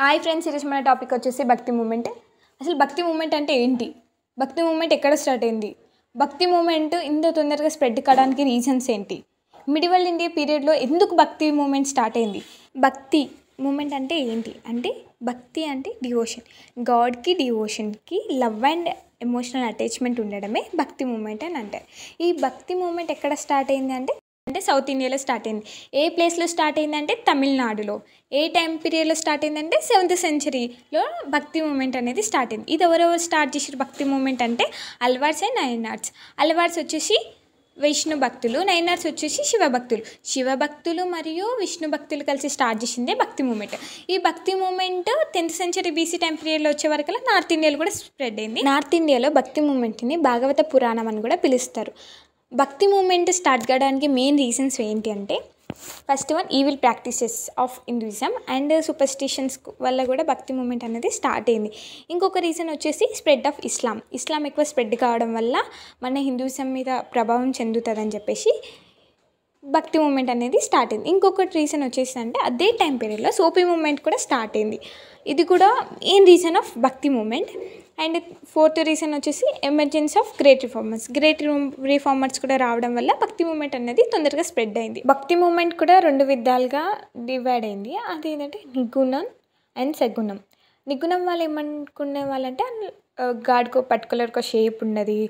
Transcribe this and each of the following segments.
Hi friends, ఈరోజు మన topic వచ్చేసి భక్తి మూమెంట్. అసలు భక్తి మూమెంట్ అంటే ఏంటి? భక్తి మూమెంట్ ఎక్కడ స్టార్ట్ అయింది? భక్తి మూమెంట్ ఇంత తొందరగా స్ప్రెడ్ కావడానికి రీజన్స్ ఏంటి? మిడివల్ ఇండియా పీరియడ్లో ఎందుకు భక్తి మూమెంట్ స్టార్ట్ అయింది? భక్తి మూమెంట్ అంటే ఏంటి అంటే, భక్తి అంటే డివోషన్, గాడ్కి డివోషన్కి లవ్ అండ్ ఎమోషనల్ అటాచ్మెంట్ ఉండడమే భక్తి మూమెంట్ అని అంటారు. ఈ భక్తి మూమెంట్ ఎక్కడ స్టార్ట్ అయింది అంటే సౌత్ ఇండియాలో స్టార్ట్ అయింది. ఏ ప్లేస్లో స్టార్ట్ అయిందంటే తమిళనాడులో. ఏ టైం పీరియడ్లో స్టార్ట్ అయిందంటే 7th centuryలో భక్తి మూమెంట్ అనేది స్టార్ట్ అయింది. ఇది ఎవరెవరు స్టార్ట్ చేసారు భక్తి మూమెంట్ అంటే అల్వార్స్ అండ్ నయనార్స్. అల్వార్స్ వచ్చేసి విష్ణు భక్తులు, నయనార్స్ వచ్చేసి శివభక్తులు మరియు విష్ణు భక్తులు కలిసి స్టార్ట్ చేసిందే భక్తి మూమెంట్. ఈ భక్తి moment 10th century BC time పీరియడ్లో వచ్చే వరకు నార్త్ ఇండియాలో కూడా స్ప్రెడ్ అయింది. నార్త్ ఇండియాలో భక్తి మూమెంట్ని భాగవత పురాణం అని కూడా పిలుస్తారు. భక్తి మూమెంట్ స్టార్ట్ కావడానికి మెయిన్ రీజన్స్ ఏంటి అంటే, first one evil practices of Hinduism and superstitions వల్ల కూడా భక్తి మూమెంట్ అనేది స్టార్ట్ అయింది. ఇంకొక రీజన్ వచ్చేసి స్ప్రెడ్ ఆఫ్ ఇస్లాం ఎక్కువ స్ప్రెడ్ కావడం వల్ల మన హిందూయిజం మీద ప్రభావం చెందుతుందని చెప్పేసి భక్తి మూమెంట్ అనేది స్టార్ట్ అయింది. ఇంకొకటి రీజన్ వచ్చేసి అంటే అదే టైం పీరియడ్లో సోఫీ మూమెంట్ కూడా స్టార్ట్ అయింది. ఇది కూడా మెయిన్ రీజన్ ఆఫ్ భక్తి మూమెంట్. అండ్ 4th రీజన్ వచ్చేసి ఎమర్జెన్సీ ఆఫ్ గ్రేట్ రిఫార్మర్స్ కూడా రావడం వల్ల భక్తి మూమెంట్ అనేది తొందరగా స్ప్రెడ్ అయింది. భక్తి మూమెంట్ కూడా 2 విధాలుగా డివైడ్ అయింది. అది ఏంటంటే నిగుణం అండ్ సగుణం. నిగుణం వాళ్ళు ఏమనుకునే వాళ్ళంటే గాడ్కు పర్టికులర్ ఒక షేప్ ఉన్నది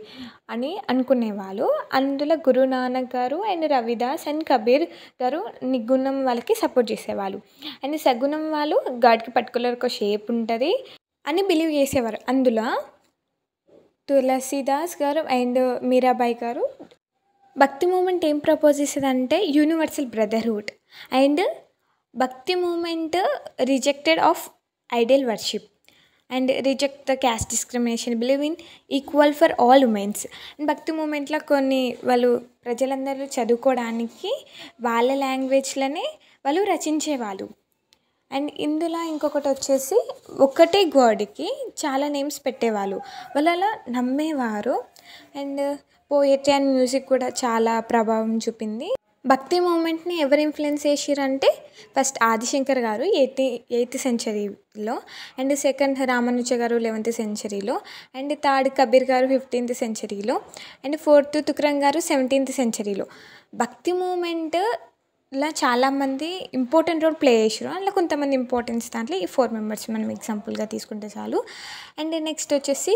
అని అనుకునేవాళ్ళు. అందులో గురు నానక్ గారు అండ్ రవిదాస్ అండ్ కబీర్ గారు నిగుణం వాళ్ళకి సపోర్ట్ చేసేవాళ్ళు. అండ్ సగుణం వాళ్ళు గాడ్కి పర్టికులర్ ఒక షేప్ ఉంటుంది అని బిలీవ్ చేసేవారు. అందులో తులసీదాస్ గారు అండ్ మీరాబాయి గారు భక్తి మూమెంట్ ఏం ప్రపోజ్ చేసేదంటే universal brotherhood and bhakti movement rejected of ideal worship and reject the caste discrimination, believe in equal for all womens. And bhakti మూమెంట్లో కొన్ని వాళ్ళు ప్రజలందరూ చదువుకోవడానికి వాళ్ళ లాంగ్వేజ్లోనే వాళ్ళు రచించేవాళ్ళు. అండ్ ఇందులో ఇంకొకటి వచ్చేసి ఒకటే గాడ్కి చాలా నేమ్స్ పెట్టేవాళ్ళు, వాళ్ళు అలా నమ్మేవారు. అండ్ పోయట్రీ అండ్ మ్యూజిక్ కూడా చాలా ప్రభావం చూపింది. భక్తి మూమెంట్ని ఎవరు ఇన్ఫ్లుయెన్స్ చేసిరంటే, ఫస్ట్ ఆదిశంకర్ గారు 8th centuryలో, అండ్ సెకండ్ రామానుజ గారు 11th centuryలో, అండ్ థర్డ్ కబీర్ గారు 15th centuryలో, అండ్ 4th తుకరం గారు 17th centuryలో. భక్తి మూమెంట్ ఇలా చాలామంది ఇంపార్టెంట్ రోల్ ప్లే చేసారు. అందులో కొంతమంది ఇంపార్టెన్స్ దాంట్లో ఈ 4 members మనం ఎగ్జాంపుల్గా తీసుకుంటే చాలు. అండ్ నెక్స్ట్ వచ్చేసి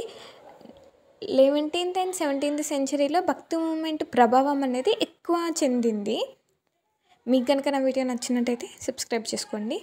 11th and 17th centuryలో భక్తి మూమెంట్ ప్రభావం అనేది ఎక్కువ చెందింది. మీకు కనుక నా వీడియో నచ్చినట్టయితే సబ్స్క్రైబ్ చేసుకోండి.